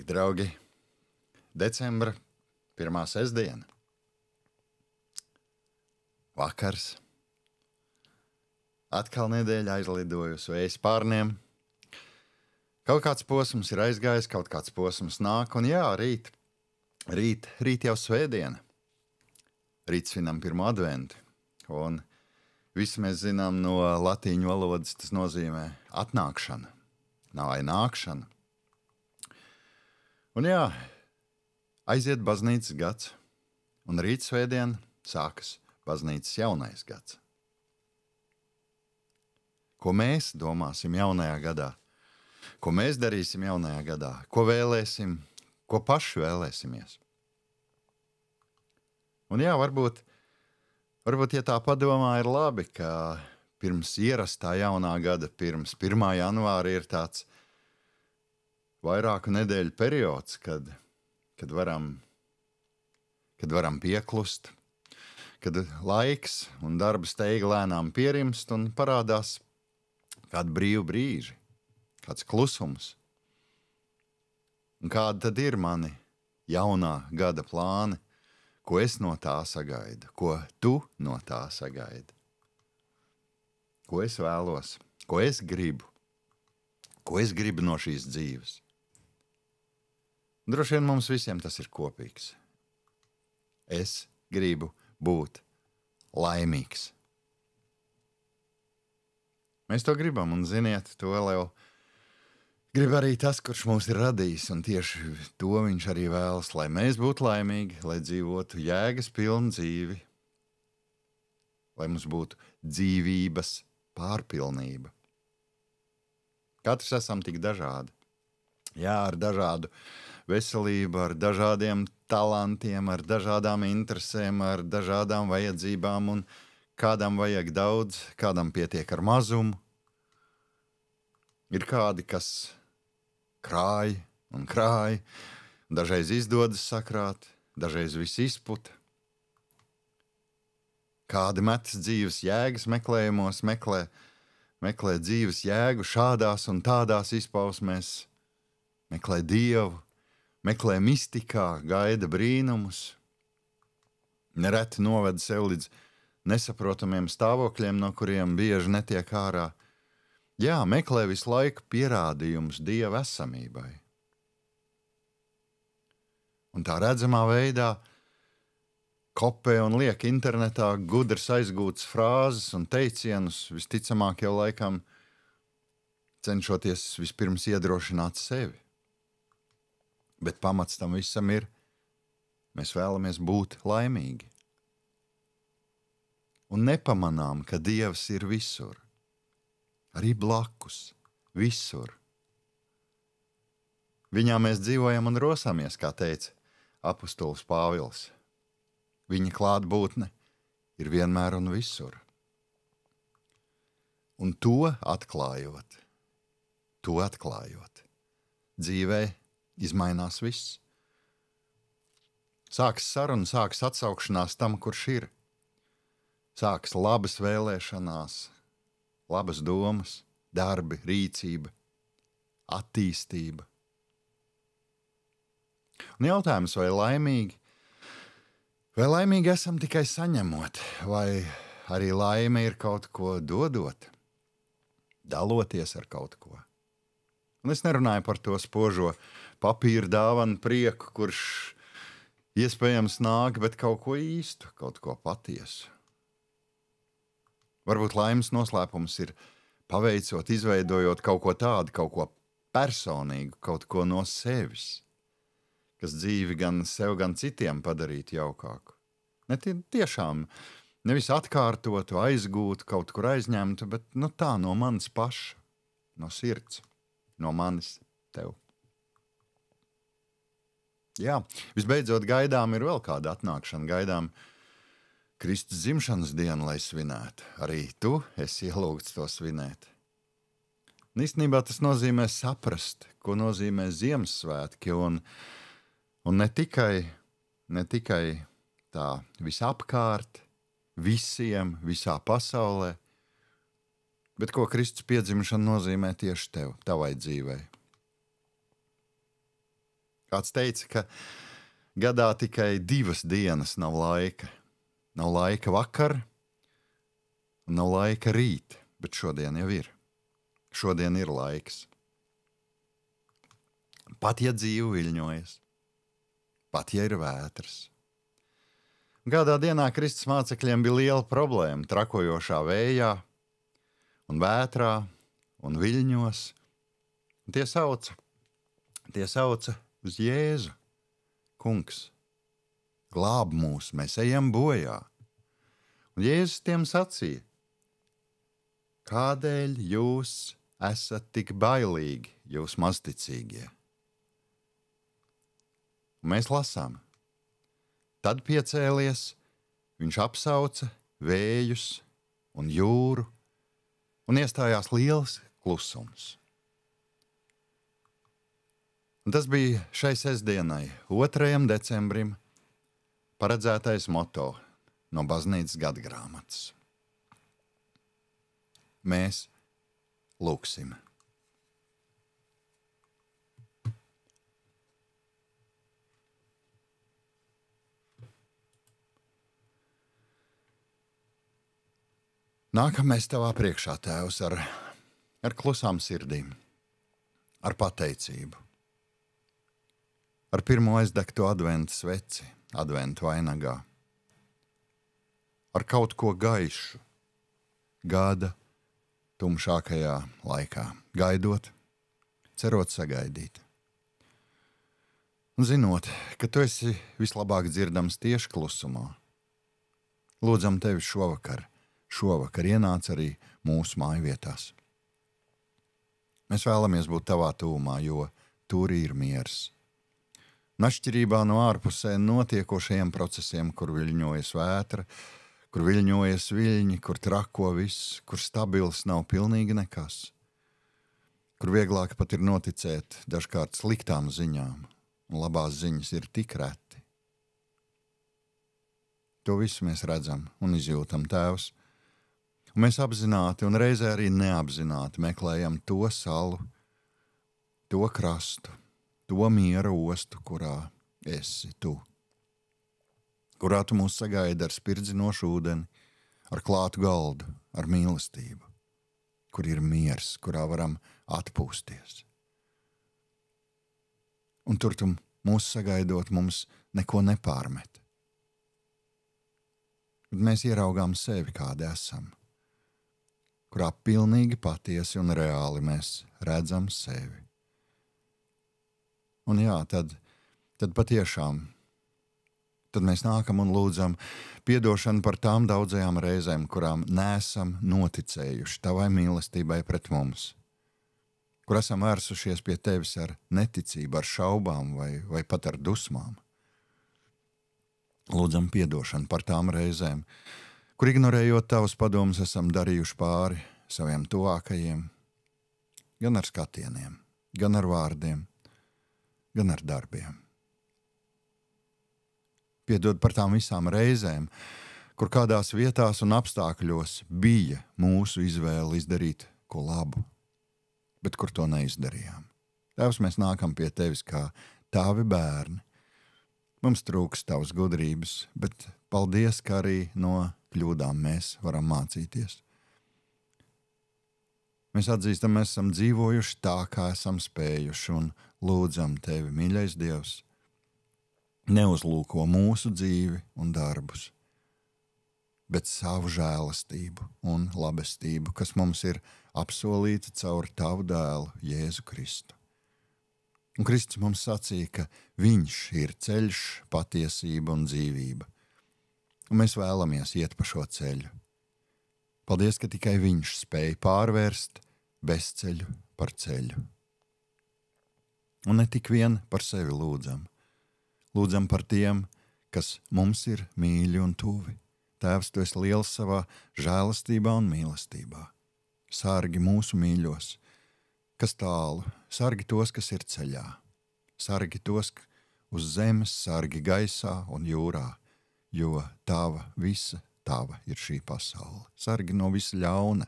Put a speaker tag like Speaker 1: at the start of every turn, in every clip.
Speaker 1: Sveiki, draugi! Decembra 1. sestdiena. Vakars. Atkal nedēļa aizlidojusi vējas pārniem. Kaut kāds posms ir aizgājis, kaut kāds posms nāk, un jā, rīt jau svētdiena. Rīt svinam 1. adventu, un visi mēs zinām no latīņu valodas, tas nozīmē atnākšana, vai nākšana. Un jā, aiziet baznīcas gads, un rīt svētdien sākas baznīcas jaunais gads. Ko mēs domāsim jaunajā gadā? Ko mēs darīsim jaunajā gadā? Ko vēlēsim? Ko paši vēlēsimies? Un jā, varbūt, ja tā padomā, ir labi, ka pirms ierastā jaunā gada, pirms 1. janvāra ir tāds vairāku nedēļu periods, kad varam pieklust, kad laiks un darba steiga lēnām pierimst un parādās kādi brīvi brīži, kāds klusums. Un kādi tad ir mani jaunā gada plāni, ko es no tā sagaidu, ko tu no tā sagaidi? Ko es vēlos, ko es gribu no šīs dzīves? Droši vien mums visiem tas ir kopīgs. Es gribu būt laimīgs. Mēs to gribam, un ziniet, to vēl jau grib arī tas, kurš mūs ir radījis, un tieši to viņš arī vēlas, lai mēs būtu laimīgi, lai dzīvotu jēgas pilnu dzīvi, lai mums būtu dzīvības pārpilnība. Katrs esam tik dažādi. Jā, ar dažādu veselību, ar dažādiem talantiem, ar dažādām interesēm, ar dažādām vajadzībām, un kādam vajag daudz, kādam pietiek ar mazumu. Ir kādi, kas krāj un krāj, dažreiz izdodas sakrāt, dažreiz viss izputa. Kādi metas dzīves jēgas meklējumos, meklē dzīves jēgu šādās un tādās izpausmēs, meklē Dievu, meklē mistikā, gaida brīnumus, nereti noved sev līdz nesaprotamiem stāvokļiem, no kuriem bieži netiek ārā. Jā, meklē visu laiku pierādījumus Dieva esamībai. Un tā redzamā veidā kopē un liek internetā gudras aizgūtas frāzes un teicienus, visticamāk jau laikam cenšoties vispirms iedrošināt sevi. Bet pamats tam visam ir, mēs vēlamies būt laimīgi. Un nepamanām, ka Dievs ir visur, arī blakus, visur. Viņā mēs dzīvojam un rosāmies, kā teica apustulis Pāvils. Viņa klātbūtne ir vienmēr un visur. Un to atklājot, dzīvē izmainās viss. Sāks saruna, sāks atsaukšanās tam, kurš ir. Sāks labas vēlēšanās, labas domas, darbi, rīcība, attīstība. Un jautājums, vai laimīgi esam tikai saņemot, vai arī laime ir kaut ko dodot, daloties ar kaut ko. Un es nerunāju par to spožo papīra dāvanu prieku, kurš iespējams nāk, bet kaut ko īstu, kaut ko patiesu. Varbūt laimes noslēpums ir paveicot, izveidojot kaut ko tādu, kaut ko personīgu, kaut ko no sevis, kas dzīvi gan sev, gan citiem padarītu jaukāku. Ne tiešām nevis atkārtotu, aizgūtu, kaut kur aizņemtu, bet tā no manis paša, no sirds, no manis tev. Jā, visbeidzot gaidām ir vēl kāda atnākšana, gaidām Kristus dzimšanas dienu, lai svinētu. Arī tu esi ielūgts to svinēt. Un īstenībā tas nozīmē saprast, ko nozīmē Ziemassvētki, un ne tikai tā visapkārt, visiem, visā pasaulē, bet ko Kristus piedzimšana nozīmē tieši tev, tavai dzīvei. Kāds teica, ka gadā tikai 2 dienas nav laika. Nav laika vakar, un nav laika rīt, bet šodien jau ir. Šodien ir laiks. Pat ja dzīve viļņojas, pat ja ir vētras. Kādā dienā Kristus mācekļiem bija liela problēma trakojošā vējā un vētrā un viļņos. Tie sauca uz Jēzu. Kungs, glāb mūs, mēs ejam bojā. Un Jēzus tiem sacīja, kādēļ jūs esat tik bailīgi, jūs mazticīgie? Un mēs lasām. Tad piecēlies, viņš apsauca vējus un jūru, un iestājās liels klusums. Un tas bija šai sestdienai, 2. decembrim, paredzētais moto no baznīcas gadgrāmatas. Mēs lūksim. Nākam mēs tavā priekšā, Tēvs, ar klusām sirdīm, ar pateicību, ar pirmo aizdegto adventu sveci, adventu vainagā, ar kaut ko gaišu, gada tumšākajā laikā, gaidot, cerot sagaidīt. Un zinot, ka tu esi vislabāk dzirdams tieši klusumā, lūdzam tevi šovakar ienāc arī mūsu mājvietās. Mēs vēlamies būt tavā tuvumā, jo tur ir miers. Un atšķirībā no ārpusē notiekošajiem procesiem, kur viļņojas vētra, kur viļņojas viļņi, kur trako viss, kur stabils nav pilnīgi nekas, kur vieglāk pat ir noticēt dažkārt sliktām ziņām, un labās ziņas ir tik reti. To visu mēs redzam un izjūtam, Tēvs. Un mēs apzināti un reizē arī neapzināti meklējam to salu, to krastu, to miera ostu, kurā esi tu. Kurā tu mūs sagaidi ar spirdzinošu ūdeni, ar klātu galdu, ar mīlestību, kur ir miers, kurā varam atpūsties. Un tur tu mūs sagaidot mums neko nepārmet. Bet mēs ieraugām sevi, kādi esam, kurā pilnīgi patiesi un reāli mēs redzam sevi. Un jā, tad patiešām, tad mēs nākam un lūdzam piedošanu par tām daudzajām reizēm, kurām neesam noticējuši tavai mīlestībai pret mums, kur esam vērsušies pie tevis ar neticību, ar šaubām vai pat ar dusmām. Lūdzam piedošanu par tām reizēm, kur ignorējot tavus padomus esam darījuši pāri saviem tuvākajiem, gan ar skatieniem, gan ar vārdiem, gan ar darbiem. Piedod par tām visām reizēm, kur kādās vietās un apstākļos bija mūsu izvēle izdarīt ko labu, bet kur to neizdarījām. Tēvs, mēs nākam pie tevis kā tavi bērni. Mums trūks tavas gudrības, bet paldies, ka arī no kļūdām mēs varam mācīties. Mēs atzīstam, mēs esam dzīvojuši tā, kā esam spējuši, un lūdzam tevi, mīļais Dievs, neuzlūko mūsu dzīvi un darbus, bet savu žēlastību un labestību, kas mums ir apsolīta caur tavu dēlu, Jēzu Kristu. Un Kristus mums sacīja, ka viņš ir ceļš, patiesība un dzīvība. Un mēs vēlamies iet pa šo ceļu. Paldies, ka tikai viņš spēja pārvērst bezceļu par ceļu. Un ne tik vien par sevi lūdzam. Lūdzam par tiem, kas mums ir mīļi un tuvi. Tēvs, tu esi liels savā žēlastībā un mīlestībā. Sargi mūsu mīļos, kas tālu, sargi tos, kas ir ceļā. Sargi tos uz zemes, sargi gaisā un jūrā, jo tava ir šī pasaule. Sargi no visa ļauna.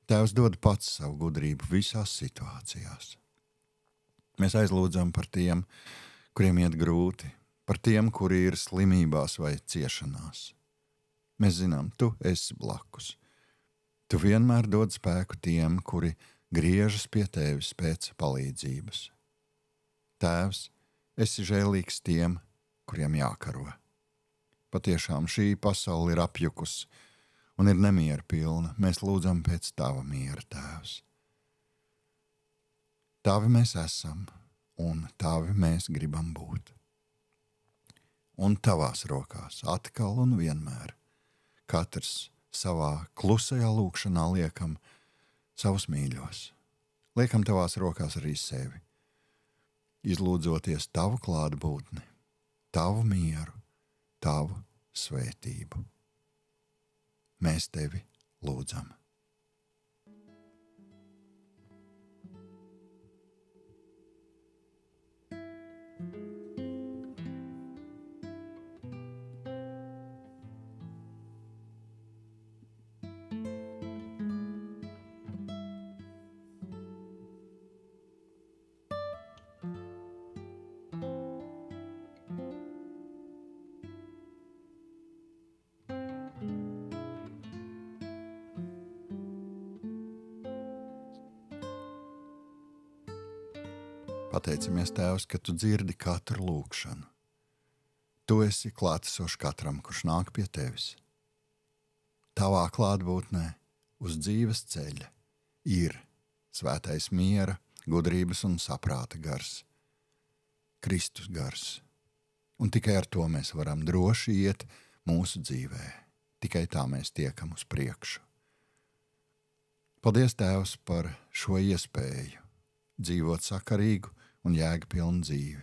Speaker 1: Tēvs dod pats savu gudrību visās situācijās. Mēs aizlūdzam par tiem, kuriem iet grūti, par tiem, kuri ir slimībās vai ciešanās. Mēs zinām, tu esi blakus. Tu vienmēr dod spēku tiem, kuri griežas pie tevis pēc palīdzības. Tēvs, esi žēlīgs tiem, kuriem jākaro. Patiešām šī pasaule ir apjukusi un ir nemiera pilna. Mēs lūdzam pēc tava miera, Tēvs. Tavi mēs esam, un tavi mēs gribam būt. Un tavās rokās atkal un vienmēr katrs savā klusajā lūkšanā liekam savus mīļos. Liekam tavās rokās arī sevi, izlūdzoties tavu klātbūtni, tavu mieru, tavu svētību. Mēs tevi lūdzam. Pateicamies, Tēvs, ka tu dzirdi katru lūgšanu. Tu esi klātesošs katram, kurš nāk pie tevis. Tavā klātbūtnē uz dzīves ceļa ir svētais miera, gudrības un saprāta gars, Kristus gars. Un tikai ar to mēs varam droši iet mūsu dzīvē. Tikai tā mēs tiekam uz priekšu. Paldies, Tēvs, par šo iespēju dzīvot sakarīgu un jēgpilnu dzīvi.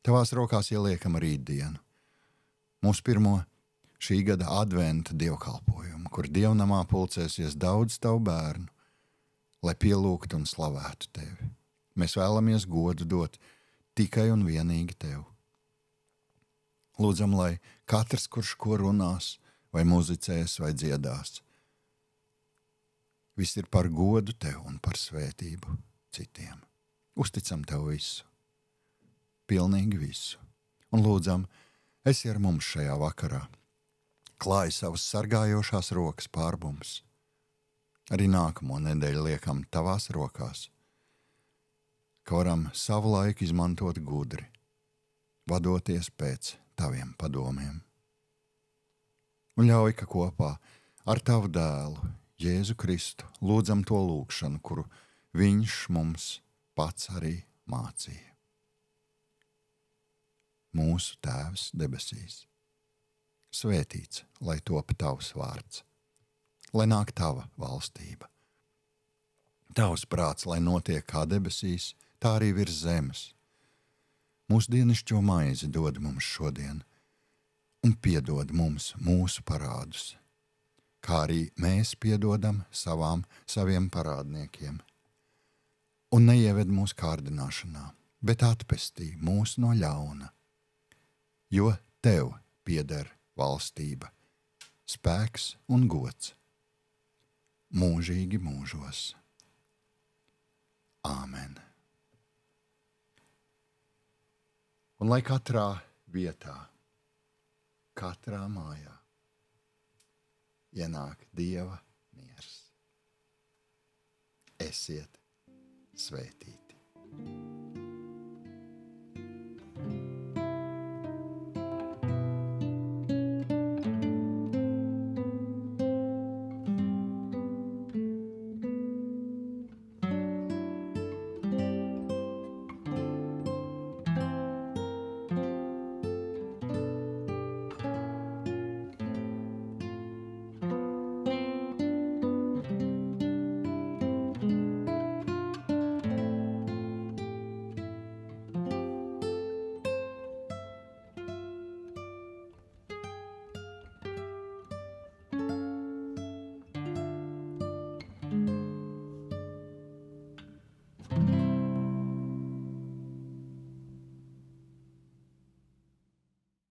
Speaker 1: Tavās rokās ieliekam rītdienu, mūsu pirmo šī gada adventa dievkalpojumu, kur dievnamā pulcēsies daudz tavu bērnu, lai pielūgtu un slavētu tevi. Mēs vēlamies godu dot tikai un vienīgi tev. Lūdzam, lai katrs, kurš ko runās, vai muzicēs, vai dziedās, viss ir par godu tev un par svētību citiem. Uzticam tev visu, pilnīgi visu, un lūdzam, esi ar mums šajā vakarā. Klāj savas sargājošās rokas pār mums. Arī nākamo nedēļu liekam tavās rokās, ka varam savu laiku izmantot gudri, vadoties pēc taviem padomiem. Un ļauj, ka kopā ar tavu dēlu, Jēzu Kristu, lūdzam to lūgšanu, kuru viņš mums pats arī mācīja. Mūsu Tēvs debesīs, svētīts, lai top tavs vārds, lai nāk tava valstība. Tavs prāts, lai notiek kā debesīs, tā arī virs zemes. Mūsu dienascho maizi dod mums šodien, un piedod mums mūsu parādus, kā arī mēs piedodam saviem parādniekiem. Un neieved mūsu kārdināšanā, bet atpestī mūs no ļauna, jo tev pieder valstība, spēks un gods mūžīgi mūžos. Āmen. Un lai katrā vietā, katrā mājā ienāk Dieva miers. Esiet svētīti.